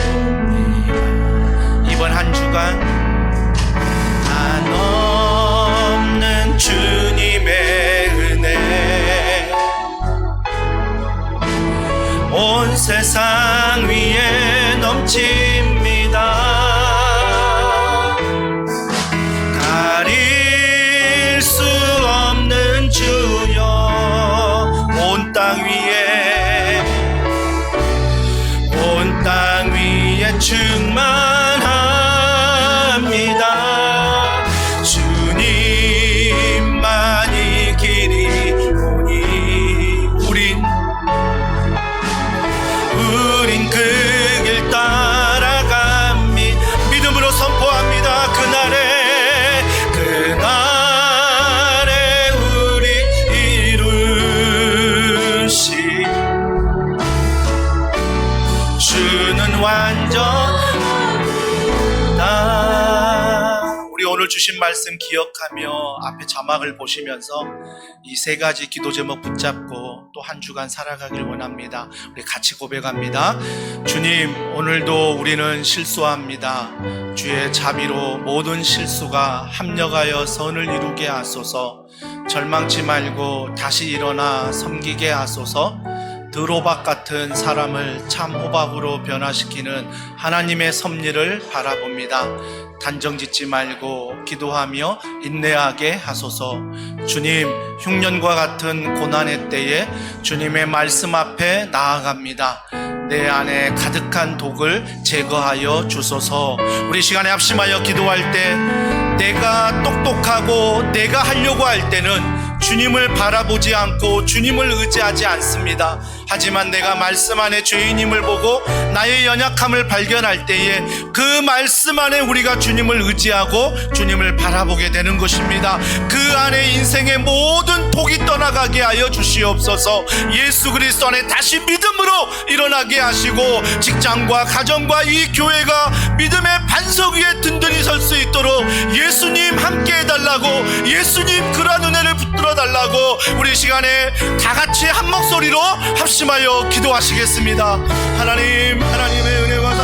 이번 한 주간 한없는 주님의 은혜 온 세상 위에 넘칩니다. 가릴 수 없는 주여 온 땅 위에 충만합니다. 주님만이 길이 오니 우린 그 길 따라갑니다. 믿음으로 선포합니다. 그날에 우리 이루시 주는 완전하다. 우리 오늘 주신 말씀 기억하며 앞에 자막을 보시면서 이 세 가지 기도 제목 붙잡고 또 한 주간 살아가길 원합니다. 우리 같이 고백합니다. 주님, 오늘도 우리는 실수합니다. 주의 자비로 모든 실수가 합력하여 선을 이루게 하소서. 절망치 말고 다시 일어나 섬기게 하소서. 드로박 같은 사람을 참 호박으로 변화시키는 하나님의 섭리를 바라봅니다. 단정짓지 말고 기도하며 인내하게 하소서. 주님, 흉년과 같은 고난의 때에 주님의 말씀 앞에 나아갑니다. 내 안에 가득한 독을 제거하여 주소서. 우리 시간에 합심하여 기도할 때 내가 똑똑하고 내가 하려고 할 때는 주님을 바라보지 않고 주님을 의지하지 않습니다. 하지만 내가 말씀 안에 죄인임을 보고 나의 연약함을 발견할 때에 그 말씀 안에 우리가 주님을 의지하고 주님을 바라보게 되는 것입니다. 그 안에 인생의 모든 독이 떠나가게 하여 주시옵소서. 예수 그리스도 안에 다시 믿음으로 일어나게 하시고 직장과 가정과 이 교회가 믿음의 반석 위에 든든히 설 수 있도록 예수님 함께 해달라고, 예수님 그러한 은혜를 붙들어 달라고 우리 시간에 다 같이 한 목소리로 합심하여 기도하시겠습니다. 하나님의 은혜와